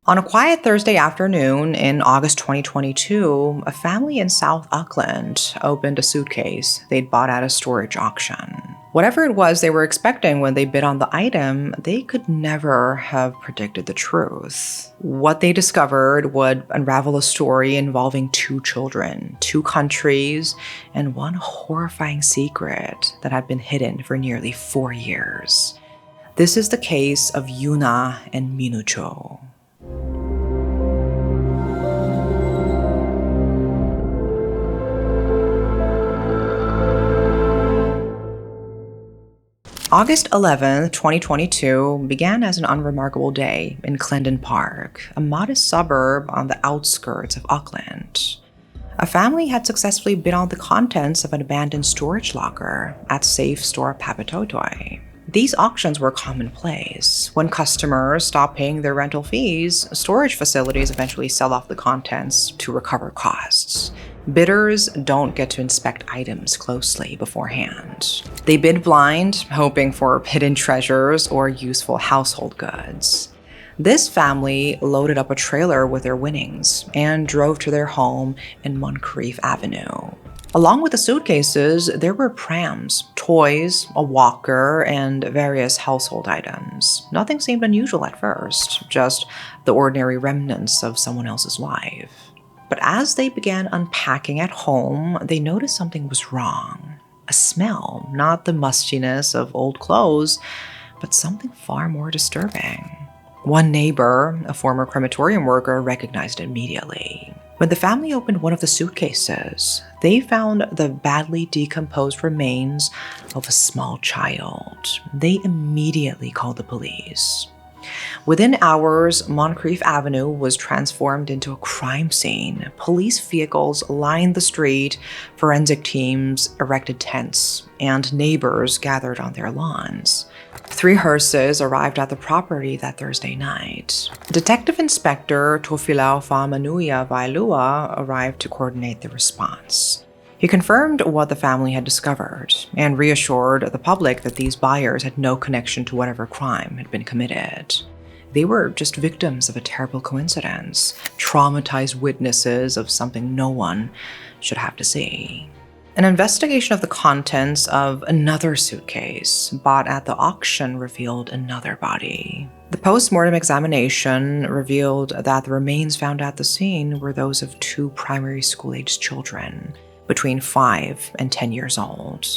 On a quiet Thursday afternoon in August 2022, a family in South Auckland opened a suitcase they'd bought at a storage auction. Whatever it was they were expecting when they bid on the item, they could never have predicted the truth. What they discovered would unravel a story involving two children, two countries, and one horrifying secret that had been hidden for nearly 4 years. This is the case of Yuna and Minucho. August 11, 2022 began as an unremarkable day in Clendon Park, a modest suburb on the outskirts of Auckland. A family had successfully bid on the contents of an abandoned storage locker at Safe Store Papatoetoe. These auctions were commonplace. When customers stop paying their rental fees, storage facilities eventually sell off the contents to recover costs. Bidders don't get to inspect items closely beforehand. They bid blind, hoping for hidden treasures or useful household goods. This family loaded up a trailer with their winnings and drove to their home in Moncrief Avenue. Along with the suitcases, there were prams, toys, a walker, and various household items. Nothing seemed unusual at first, just the ordinary remnants of someone else's life. But as they began unpacking at home, they noticed something was wrong. A smell, not the mustiness of old clothes, but something far more disturbing. One neighbor, a former crematorium worker, recognized it immediately. When the family opened one of the suitcases, they found the badly decomposed remains of a small child. They immediately called the police. Within hours, Moncrief Avenue was transformed into a crime scene. Police vehicles lined the street, forensic teams erected tents, and neighbors gathered on their lawns. 3 hearses arrived at the property that Thursday night. Detective Inspector Tofilao Famanuia Vailua arrived to coordinate the response. He confirmed what the family had discovered and reassured the public that these buyers had no connection to whatever crime had been committed. They were just victims of a terrible coincidence, traumatized witnesses of something no one should have to see. An investigation of the contents of another suitcase bought at the auction revealed another body. The post-mortem examination revealed that the remains found at the scene were those of 2 primary school-aged children, between 5 and 10 years old.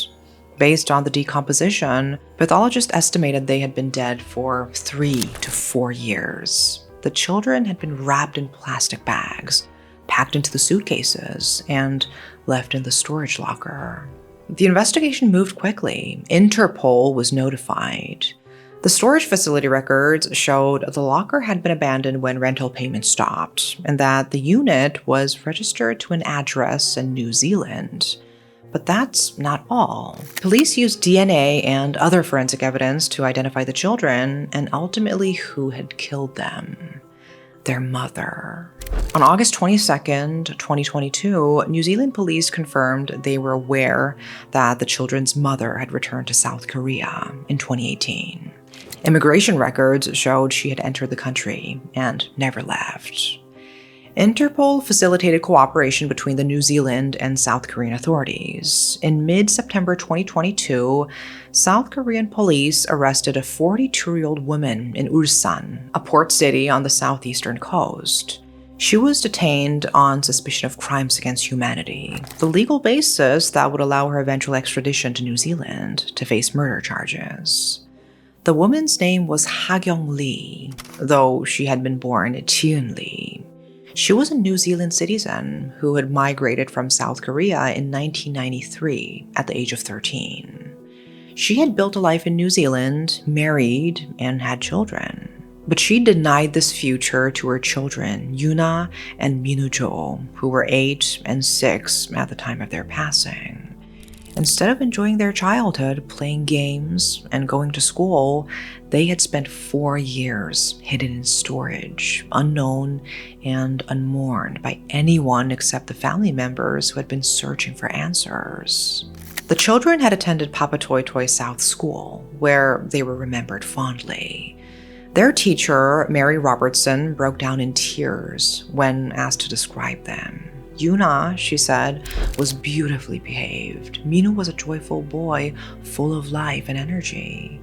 Based on the decomposition, pathologists estimated they had been dead for 3 to 4 years. The children had been wrapped in plastic bags, packed into the suitcases, and left in the storage locker. The investigation moved quickly. Interpol was notified. The storage facility records showed the locker had been abandoned when rental payments stopped, and that the unit was registered to an address in New Zealand. But that's not all. Police used DNA and other forensic evidence to identify the children and ultimately who had killed them. Their mother. On August 22, 2022, New Zealand police confirmed they were aware that the children's mother had returned to South Korea in 2018. Immigration records showed she had entered the country and never left. Interpol facilitated cooperation between the New Zealand and South Korean authorities. In mid-September 2022, South Korean police arrested a 42-year-old woman in Ulsan, a port city on the southeastern coast. She was detained on suspicion of crimes against humanity, the legal basis that would allow her eventual extradition to New Zealand to face murder charges. The woman's name was Hakyong Lee, though she had been born Cheon Lee. She was a New Zealand citizen who had migrated from South Korea in 1993 at the age of 13. She had built a life in New Zealand, married, and had children. But she denied this future to her children, Yuna and Minucho, who were 8 and 6 at the time of their passing. Instead of enjoying their childhood, playing games, and going to school, they had spent 4 years hidden in storage, unknown and unmourned by anyone except the family members who had been searching for answers. The children had attended Papatoetoe South School, where they were remembered fondly. Their teacher, Mary Robertson, broke down in tears when asked to describe them. Yuna, she said, was beautifully behaved. Minwoo was a joyful boy, full of life and energy.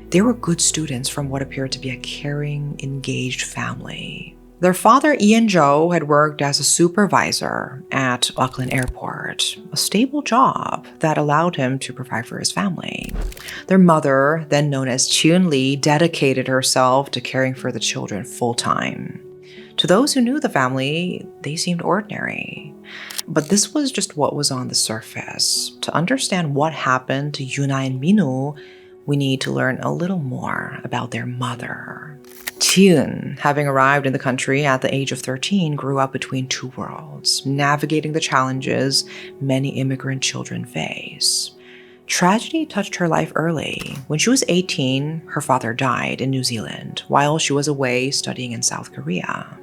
They were good students from what appeared to be a caring, engaged family. Their father, Ian Jo, had worked as a supervisor at Auckland Airport, a stable job that allowed him to provide for his family. Their mother, then known as Hakyong Lee, dedicated herself to caring for the children full-time. To those who knew the family, they seemed ordinary. But this was just what was on the surface. To understand what happened to Yuna and Minwoo, we need to learn a little more about their mother. Taeeun, having arrived in the country at the age of 13, grew up between two worlds, navigating the challenges many immigrant children face. Tragedy touched her life early. When she was 18, her father died in New Zealand while she was away studying in South Korea.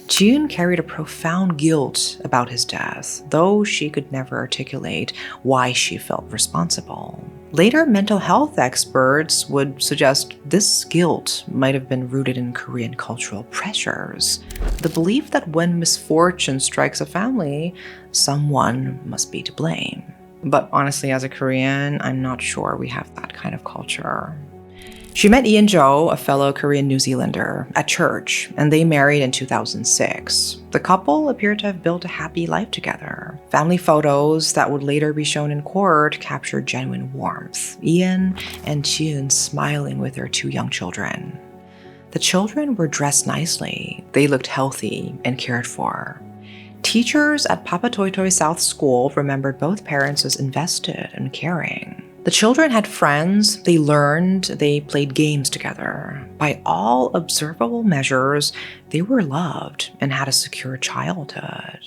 Taeeun carried a profound guilt about his death, though she could never articulate why she felt responsible. Later, mental health experts would suggest this guilt might have been rooted in Korean cultural pressures. The belief that when misfortune strikes a family, someone must be to blame. But honestly, as a Korean, I'm not sure we have that kind of culture. She met Ian Jo, a fellow Korean New Zealander, at church, and they married in 2006. The couple appeared to have built a happy life together. Family photos that would later be shown in court captured genuine warmth, Ian and Taeeun smiling with their two young children. The children were dressed nicely. They looked healthy and cared for. Teachers at Papatoetoe South School remembered both parents as invested and caring. The children had friends, they learned, they played games together. By all observable measures, they were loved and had a secure childhood.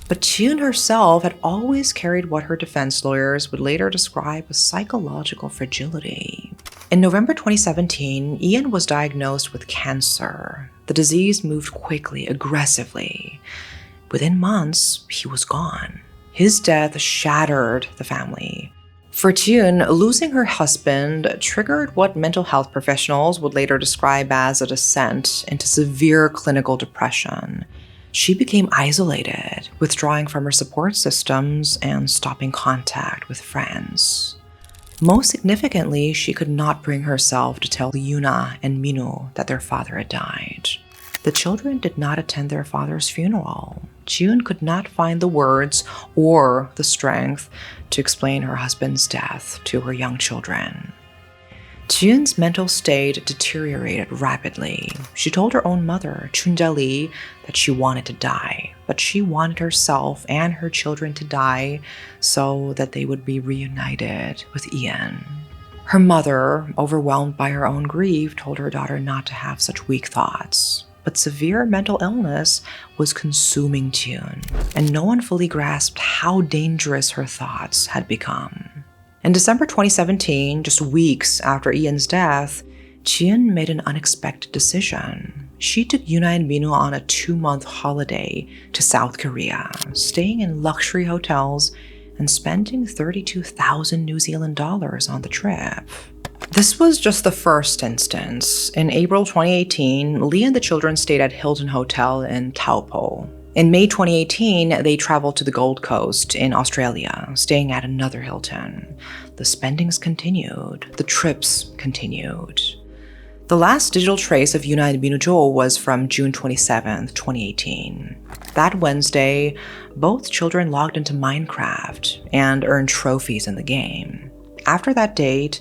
But Taeeun herself had always carried what her defense lawyers would later describe as psychological fragility. In November 2017, Ian was diagnosed with cancer. The disease moved quickly, aggressively. Within months, he was gone. His death shattered the family. For Taeeun, losing her husband triggered what mental health professionals would later describe as a descent into severe clinical depression. She became isolated, withdrawing from her support systems and stopping contact with friends. Most significantly, she could not bring herself to tell Yuna and Minwoo that their father had died. The children did not attend their father's funeral. Taeeun could not find the words or the strength to explain her husband's death to her young children. Taeeun's mental state deteriorated rapidly. She told her own mother, Chunja Lee, that she wanted to die, but she wanted herself and her children to die so that they would be reunited with Ian. Her mother, overwhelmed by her own grief, told her daughter not to have such weak thoughts. But severe mental illness was consuming Taeeun, and no one fully grasped how dangerous her thoughts had become. In December 2017, just weeks after Ian's death, Taeeun made an unexpected decision. She took Yuna and Minwoo on a 2-month holiday to South Korea, staying in luxury hotels and spending 32,000 New Zealand dollars on the trip. This was just the first instance. In April 2018, Lee and the children stayed at Hilton Hotel in Taupo. In May 2018, they traveled to the Gold Coast in Australia, staying at another Hilton. The spendings continued. The trips continued. The last digital trace of Yuna and Minwoo was from June 27, 2018. That Wednesday, both children logged into Minecraft and earned trophies in the game. After that date,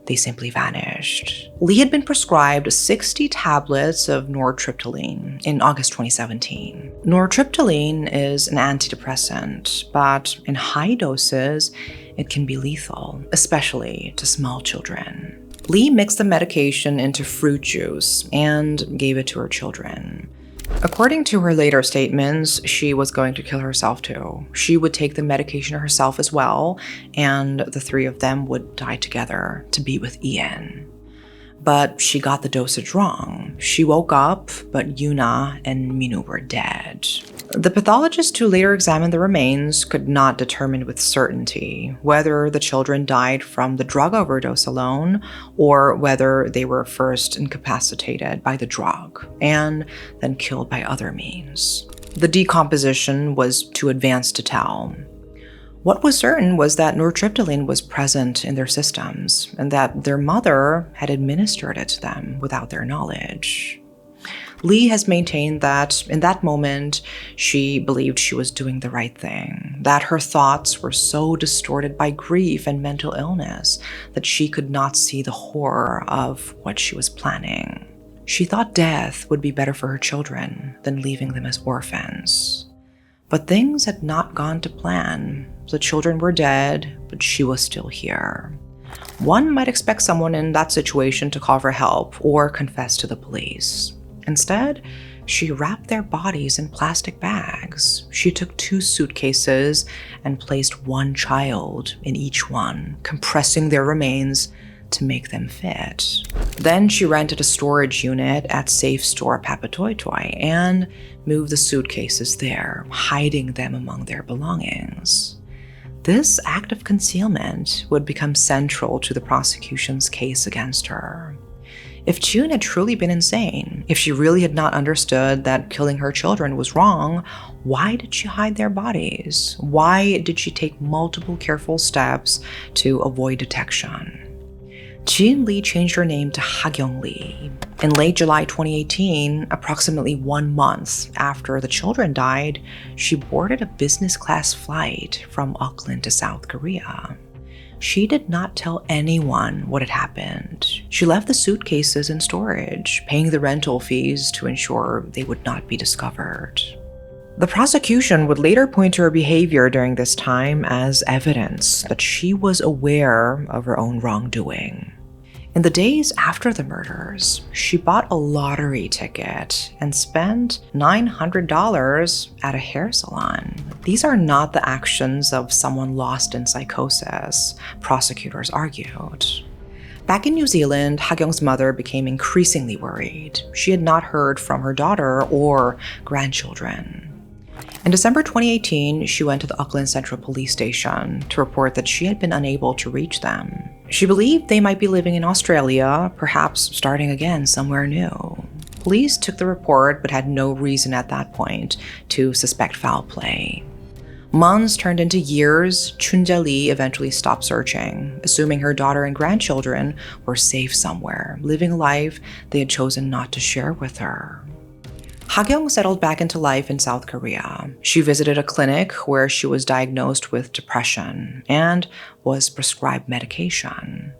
they simply vanished. Lee had been prescribed 60 tablets of nortriptyline in August 2017. Nortriptyline is an antidepressant, but in high doses, it can be lethal, especially to small children. Lee mixed the medication into fruit juice and gave it to her children. According to her later statements, she was going to kill herself too. She would take the medication herself as well, and the three of them would die together to be with Ian. But she got the dosage wrong. She woke up, but Yuna and Minu were dead. The pathologist who later examined the remains could not determine with certainty whether the children died from the drug overdose alone or whether they were first incapacitated by the drug and then killed by other means. The decomposition was too advanced to tell. What was certain was that nortriptyline was present in their systems and that their mother had administered it to them without their knowledge. Lee has maintained that in that moment, she believed she was doing the right thing, that her thoughts were so distorted by grief and mental illness that she could not see the horror of what she was planning. She thought death would be better for her children than leaving them as orphans. But things had not gone to plan. The children were dead, but she was still here. One might expect someone in that situation to call for help or confess to the police. Instead, she wrapped their bodies in plastic bags. She took 2 suitcases and placed one child in each one, compressing their remains to make them fit. Then she rented a storage unit at Safe Store Papatoetoe and moved the suitcases there, hiding them among their belongings. This act of concealment would become central to the prosecution's case against her. If June had truly been insane, if she really had not understood that killing her children was wrong, why did she hide their bodies? Why did she take multiple careful steps to avoid detection? Hakyong Lee changed her name to Hakyong Lee. In late July 2018, approximately 1 month after the children died, she boarded a business-class flight from Auckland to South Korea. She did not tell anyone what had happened. She left the suitcases in storage, paying the rental fees to ensure they would not be discovered. The prosecution would later point to her behavior during this time as evidence that she was aware of her own wrongdoing. In the days after the murders, she bought a lottery ticket and spent $900 at a hair salon. These are not the actions of someone lost in psychosis, prosecutors argued. Back in New Zealand, Hakyong's mother became increasingly worried. She had not heard from her daughter or grandchildren. In December 2018, she went to the Auckland Central Police Station to report that she had been unable to reach them. She believed they might be living in Australia, perhaps starting again somewhere new. Police took the report but had no reason at that point to suspect foul play. Months turned into years. Chunja Lee eventually stopped searching, assuming her daughter and grandchildren were safe somewhere, living a life they had chosen not to share with her. Hakyong settled back into life in South Korea. She visited a clinic where she was diagnosed with depression and was prescribed medication.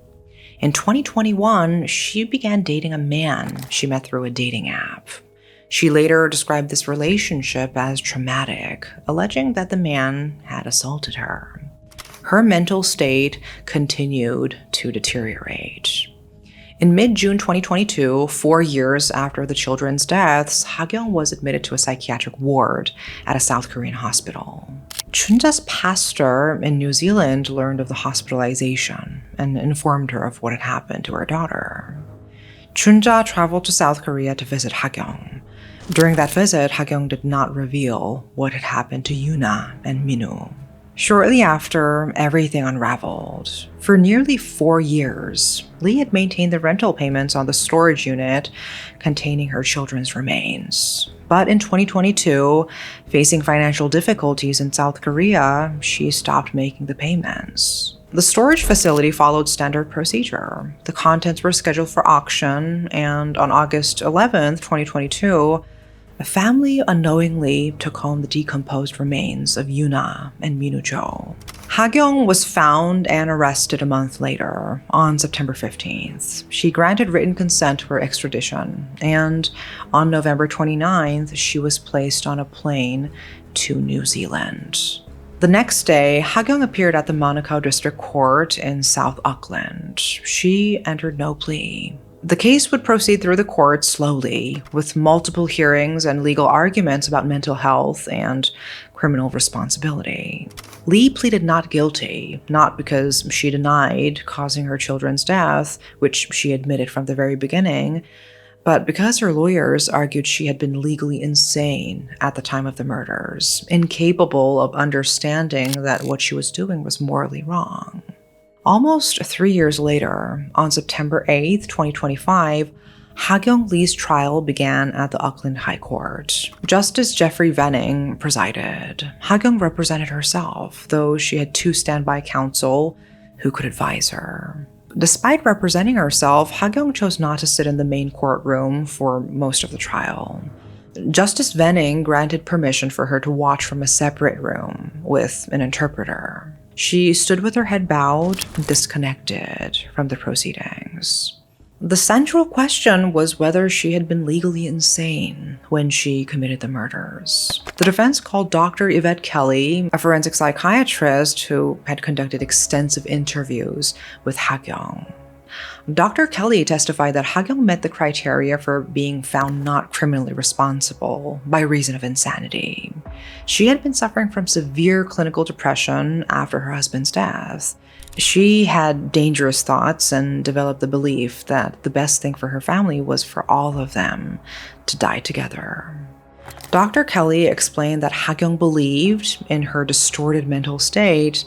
In 2021, she began dating a man she met through a dating app. She later described this relationship as traumatic, alleging that the man had assaulted her. Her mental state continued to deteriorate. In mid-June 2022, 4 years after the children's deaths, Hakyong was admitted to a psychiatric ward at a South Korean hospital. Chunja's pastor in New Zealand learned of the hospitalization and informed her of what had happened to her daughter. Chunja traveled to South Korea to visit Hakyong. During that visit, Hakyong did not reveal what had happened to Yuna and Minu. Shortly after, everything unraveled. For nearly 4 years, Lee had maintained the rental payments on the storage unit containing her children's remains. But in 2022, facing financial difficulties in South Korea, she stopped making the payments. The storage facility followed standard procedure. The contents were scheduled for auction, and on August 11, 2022, a family unknowingly took home the decomposed remains of Yuna and Minujo. Hakyong was found and arrested a month later, on September 15th. She granted written consent for extradition, and on November 29th, she was placed on a plane to New Zealand. The next day, Hakyong appeared at the Manukau District Court in South Auckland. She entered no plea. The case would proceed through the court slowly, with multiple hearings and legal arguments about mental health and criminal responsibility. Lee pleaded not guilty, not because she denied causing her children's death, which she admitted from the very beginning, but because her lawyers argued she had been legally insane at the time of the murders, incapable of understanding that what she was doing was morally wrong. Almost 3 years later, on September 8, 2025, Hakyong Lee's trial began at the Auckland High Court. Justice Jeffrey Venning presided. Hakyong represented herself, though she had 2 standby counsel who could advise her. Despite representing herself, Hakyong chose not to sit in the main courtroom for most of the trial. Justice Venning granted permission for her to watch from a separate room with an interpreter. She stood with her head bowed, disconnected from the proceedings. The central question was whether she had been legally insane when she committed the murders. The defense called Dr. Yvette Kelly, a forensic psychiatrist who had conducted extensive interviews with Hakyong. Dr. Kelly testified that Hakyong met the criteria for being found not criminally responsible by reason of insanity. She had been suffering from severe clinical depression after her husband's death. She had dangerous thoughts and developed the belief that the best thing for her family was for all of them to die together. Dr. Kelly explained that Hakyong believed, in her distorted mental state,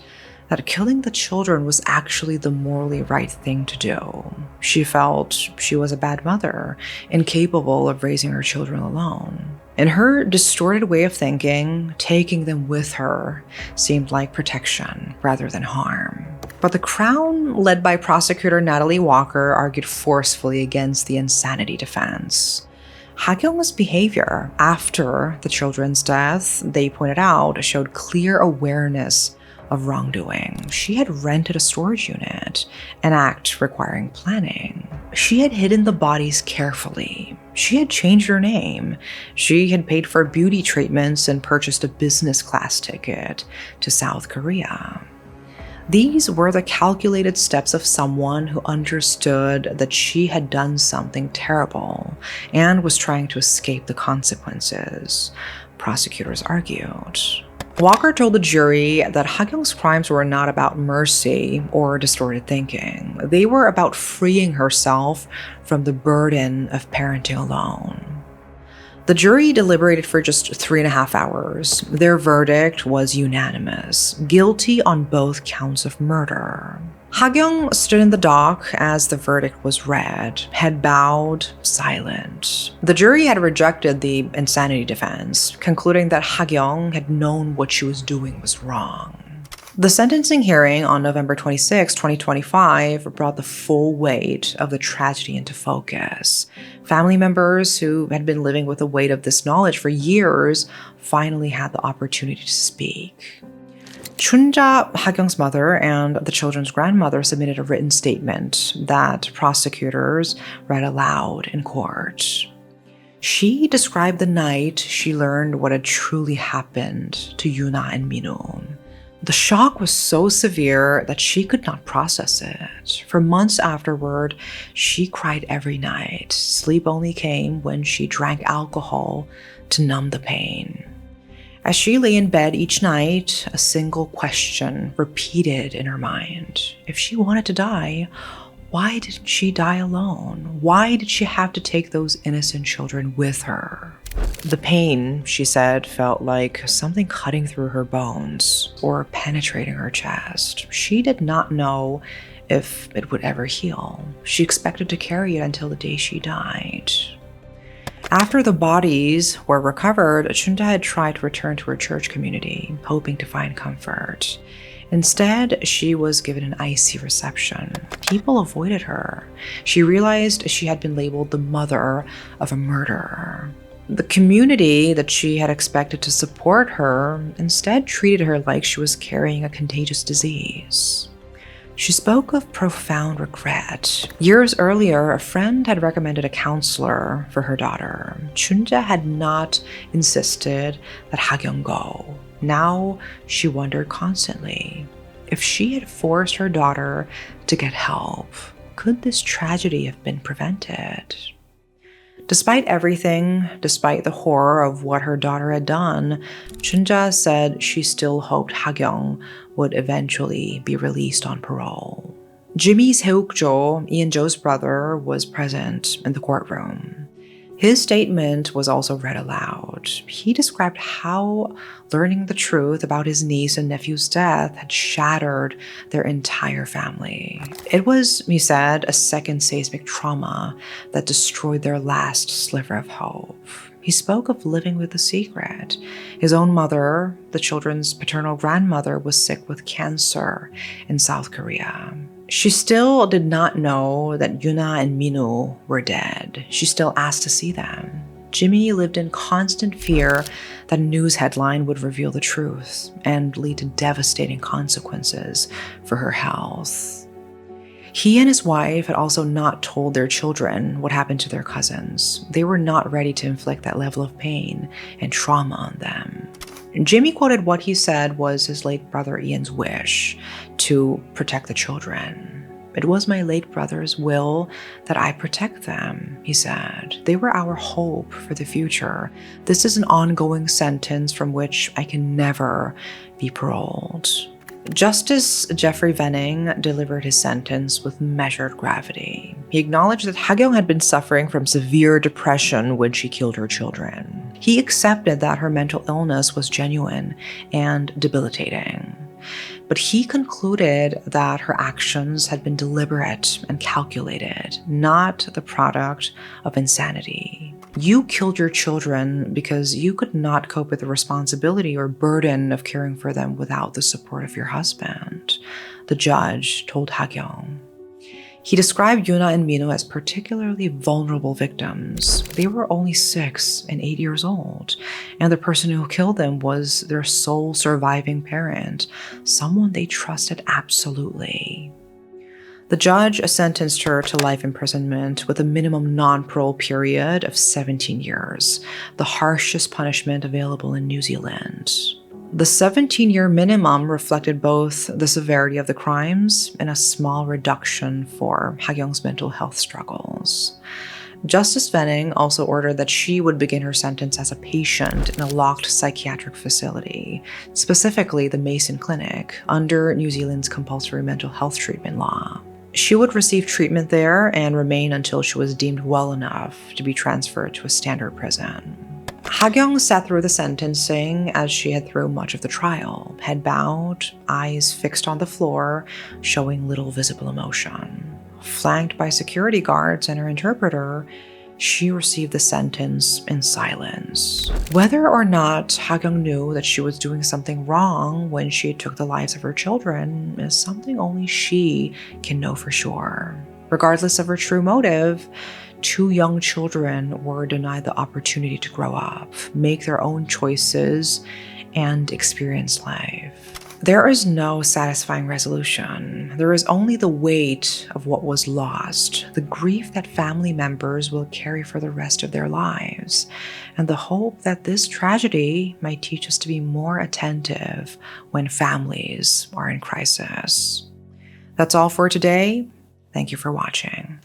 that killing the children was actually the morally right thing to do. She felt she was a bad mother, incapable of raising her children alone. In her distorted way of thinking, taking them with her seemed like protection rather than harm. But the Crown, led by prosecutor Natalie Walker, argued forcefully against the insanity defense. Hakyong's behavior after the children's death, they pointed out, showed clear awareness of wrongdoing. She had rented a storage unit, an act requiring planning. She had hidden the bodies carefully. She had changed her name. She had paid for beauty treatments and purchased a business class ticket to South Korea. These were the calculated steps of someone who understood that she had done something terrible and was trying to escape the consequences, prosecutors argued. Walker told the jury that Hakyong's crimes were not about mercy or distorted thinking. They were about freeing herself from the burden of parenting alone. The jury deliberated for just 3.5 hours. Their verdict was unanimous, guilty on both counts of murder. Hakyong stood in the dock as the verdict was read, head bowed, silent. The jury had rejected the insanity defense, concluding that Hakyong had known what she was doing was wrong. The sentencing hearing on November 26, 2025 brought the full weight of the tragedy into focus. Family members who had been living with the weight of this knowledge for years finally had the opportunity to speak. Chunja, Hakyong's mother, and the children's grandmother submitted a written statement that prosecutors read aloud in court. She described the night she learned what had truly happened to Yuna and Minun. The shock was so severe that she could not process it. For months afterward, she cried every night. Sleep only came when she drank alcohol to numb the pain. As she lay in bed each night, a single question repeated in her mind. If she wanted to die, why didn't she die alone? Why did she have to take those innocent children with her? The pain, she said, felt like something cutting through her bones or penetrating her chest. She did not know if it would ever heal. She expected to carry it until the day she died. After the bodies were recovered, Chunja had tried to return to her church community, hoping to find comfort. Instead, she was given an icy reception. People avoided her. She realized she had been labeled the mother of a murderer. The community that she had expected to support her instead treated her like she was carrying a contagious disease. She spoke of profound regret. Years earlier, a friend had recommended a counselor for her daughter. Chunja had not insisted that Hakyong go. Now she wondered constantly, if she had forced her daughter to get help, could this tragedy have been prevented? Despite everything, despite the horror of what her daughter had done, Chunja said she still hoped Hakyong would eventually be released on parole. Jimmy Seukjo, Ian Jo's brother, was present in the courtroom. His statement was also read aloud. He described how learning the truth about his niece and nephew's death had shattered their entire family. It was, he said, a second seismic trauma that destroyed their last sliver of hope. He spoke of living with a secret. His own mother, the children's paternal grandmother, was sick with cancer in South Korea. She still did not know that Yuna and Minu were dead. She still asked to see them. Jimmy lived in constant fear that a news headline would reveal the truth and lead to devastating consequences for her health. He and his wife had also not told their children what happened to their cousins. They were not ready to inflict that level of pain and trauma on them. Jimmy quoted what he said was his late brother Ian's wish to protect the children. "It was my late brother's will that I protect them," he said. "They were our hope for the future. This is an ongoing sentence from which I can never be paroled." Justice Jeffrey Venning delivered his sentence with measured gravity. He acknowledged that Hakyong had been suffering from severe depression when she killed her children. He accepted that her mental illness was genuine and debilitating. But he concluded that her actions had been deliberate and calculated, not the product of insanity. You killed your children because you could not cope with the responsibility or burden of caring for them without the support of your husband, the judge told Hakyong. He described Yuna and Minu as particularly vulnerable victims. They were only 6 and 8 years old, and the person who killed them was their sole surviving parent, someone they trusted absolutely. The judge sentenced her to life imprisonment with a minimum non-parole period of 17 years, the harshest punishment available in New Zealand. The 17-year minimum reflected both the severity of the crimes and a small reduction for Hakyong's mental health struggles. Justice Venning also ordered that she would begin her sentence as a patient in a locked psychiatric facility, specifically the Mason Clinic, under New Zealand's compulsory mental health treatment law. She would receive treatment there and remain until she was deemed well enough to be transferred to a standard prison. Hakyong sat through the sentencing as she had through much of the trial, head bowed, eyes fixed on the floor, showing little visible emotion. Flanked by security guards and her interpreter, she received the sentence in silence. Whether or not Hakyong knew that she was doing something wrong when she took the lives of her children is something only she can know for sure. Regardless of her true motive, 2 young children were denied the opportunity to grow up, make their own choices, and experience life. There is no satisfying resolution. There is only the weight of what was lost, the grief that family members will carry for the rest of their lives, and the hope that this tragedy might teach us to be more attentive when families are in crisis. That's all for today. Thank you for watching.